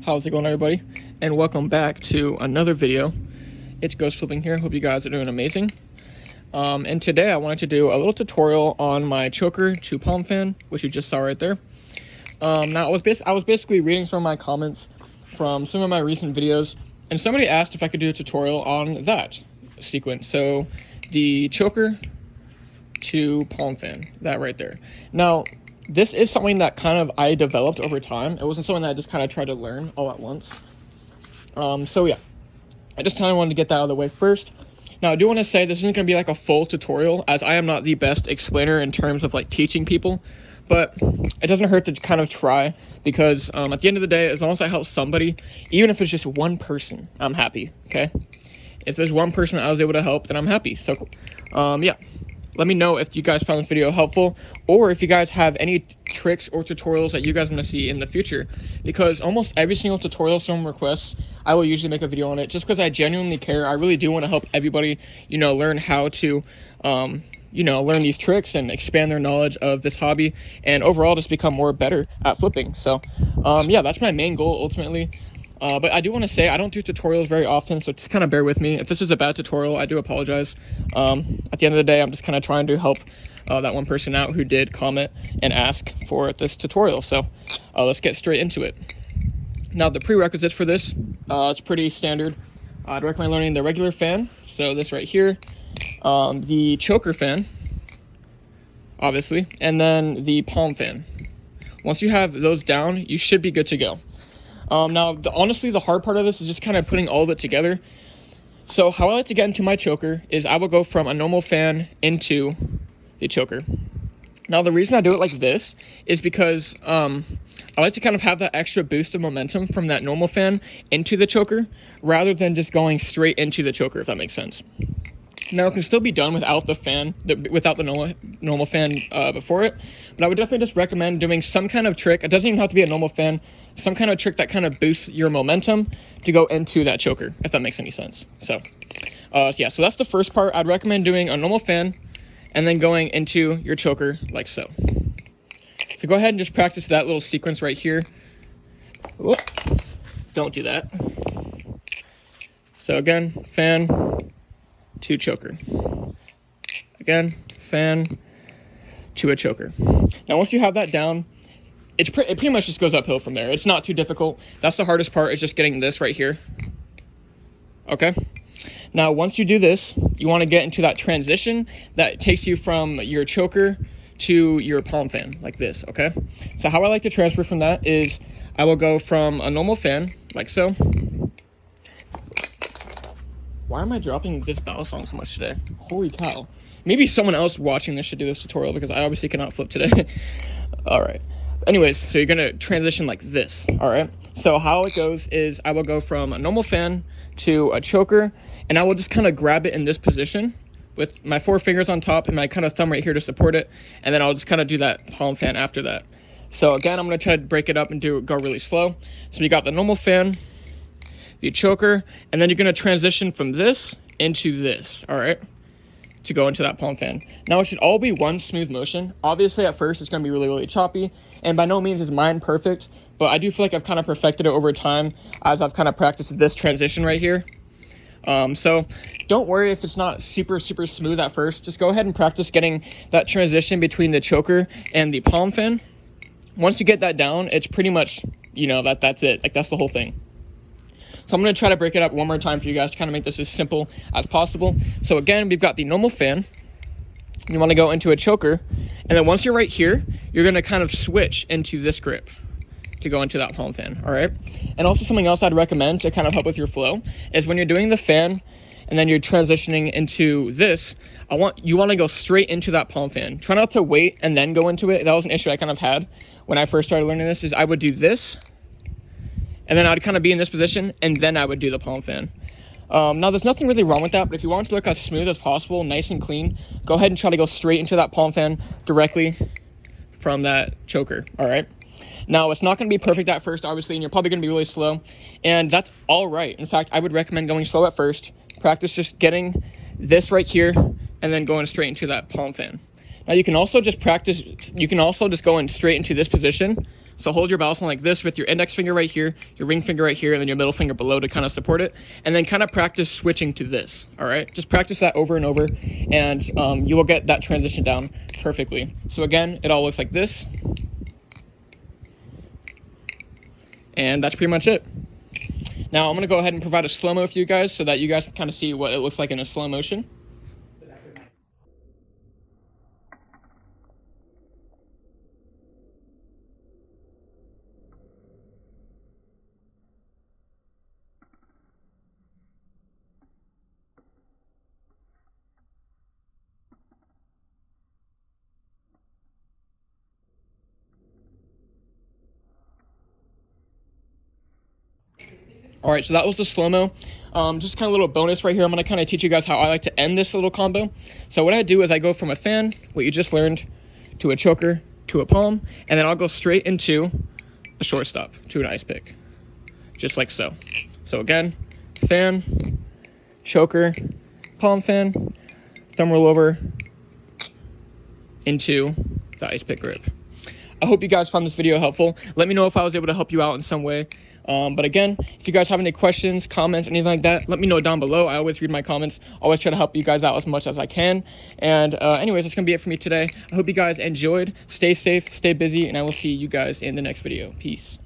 How's it going, everybody? And welcome back to another video. It's Ghost Flipping here. Hope you guys are doing amazing. And today I wanted to do a little tutorial on my choker to palm fan, which you just saw right there. Now I was basically reading some of my comments from some of my recent videos, and somebody asked if I could do a tutorial on that sequence. So the choker to palm fan, that right there. Now this is something that kind of I developed over time. It wasn't something that I just kind of tried to learn all at once. So yeah, I just kind of wanted to get that out of the way first. Now I do want to say this isn't going to be like a full tutorial, as I am not the best explainer in terms of like teaching people, but it doesn't hurt to kind of try, because at the end of the day, as long as I help somebody, even if it's just one person, I'm happy. Okay, if there's one person that I was able to help, then I'm happy. So yeah, let me know if you guys found this video helpful, or if you guys have any tricks or tutorials that you guys want to see in the future, because almost every single tutorial someone requests, I will usually make a video on it, just because I genuinely care. I really do want to help everybody, learn how to, learn these tricks and expand their knowledge of this hobby, and overall just become more better at flipping. So yeah, that's my main goal ultimately. But I do want to say I don't do tutorials very often, so just kind of bear with me. If this is a bad tutorial, I do apologize. At the end of the day, I'm just kind of trying to help that one person out who did comment and ask for this tutorial. So let's get straight into it. Now the prerequisites for this, it's pretty standard. I'd recommend learning the regular fan, so this right here, the choker fan, obviously, and then the palm fan. Once you have those down, you should be good to go. Now, honestly, the hard part of this is just kind of putting all of it together. So how I like to get into my choker is I will go from a normal fan into the choker. Now, the reason I do it like this is because I like to kind of have that extra boost of momentum from that normal fan into the choker, rather than just going straight into the choker, if that makes sense. Now, it can still be done without the fan, without the normal fan before it, but I would definitely just recommend doing some kind of trick. It doesn't even have to be a normal fan, some kind of trick that kind of boosts your momentum to go into that choker, if that makes any sense. So yeah, so that's the first part. I'd recommend doing a normal fan and then going into your choker like so. So go ahead and just practice that little sequence right here. Whoop. Don't do that. So again, fan to choker. Again, fan to a choker. Now once you have that down, it pretty much just goes uphill from there. It's not too difficult. That's the hardest part, is just getting this right here. Okay? Now once you do this, you want to get into that transition that takes you from your choker to your palm fan, like this, okay? So how I like to transfer from that is I will go from a normal fan, like so. Why am I dropping this Balisong so much today? Holy cow. Maybe someone else watching this should do this tutorial, because I obviously cannot flip today. All right. Anyways, so you're going to transition like this, all right? So how it goes is I will go from a normal fan to a choker, and I will just kind of grab it in this position with my 4 fingers on top and my kind of thumb right here to support it, and then I'll just kind of do that palm fan after that. So again, I'm going to try to break it up and go really slow. So you got the normal fan, the choker, and then you're going to transition from this into this, all right, to go into that palm fan. Now it should all be one smooth motion. Obviously at first it's going to be really choppy, and by no means is mine perfect, but I do feel like I've kind of perfected it over time as I've kind of practiced this transition right here. So don't worry if it's not super smooth at first. Just go ahead and practice getting that transition between the choker and the palm fan. Once you get that down, it's pretty much, that's it. Like, that's the whole thing. So I'm going to try to break it up one more time for you guys to kind of make this as simple as possible. So again, we've got the normal fan. You want to go into a choker, and then once you're right here, you're going to kind of switch into this grip to go into that palm fan, all right? And also something else I'd recommend to kind of help with your flow is when you're doing the fan and then you're transitioning into this, you want to go straight into that palm fan. Try not to wait and then go into it. That was an issue I kind of had when I first started learning this, is I would do this, and then I'd kind of be in this position, and then I would do the palm fan. Now, there's nothing really wrong with that, but if you want it to look as smooth as possible, nice and clean, go ahead and try to go straight into that palm fan directly from that choker, all right? Now, it's not going to be perfect at first, obviously, and you're probably going to be really slow, and that's all right. In fact, I would recommend going slow at first. Practice just getting this right here, and then going straight into that palm fan. Now, you can also just go in straight into this position So hold your balisong like this with your index finger right here, your ring finger right here, and then your middle finger below to kind of support it. And then kind of practice switching to this, all right? Just practice that over and over, and you will get that transition down perfectly. So again, it all looks like this. And that's pretty much it. Now I'm gonna go ahead and provide a slow-mo for you guys so that you guys can kind of see what it looks like in a slow motion. All right, so that was the slow-mo. Just kind of a little bonus right here. I'm going to kind of teach you guys how I like to end this little combo. So what I do is I go from a fan, what you just learned, to a choker, to a palm, and then I'll go straight into a shortstop, to an ice pick, just like so. So again, fan, choker, palm fan, thumb roll over, into the ice pick grip. I hope you guys found this video helpful. Let me know if I was able to help you out in some way. But again, if you guys have any questions, comments, anything like that, let me know down below. I always read my comments. Always try to help you guys out as much as I can. And anyways, that's going to be it for me today. I hope you guys enjoyed. Stay safe, stay busy, and I will see you guys in the next video. Peace.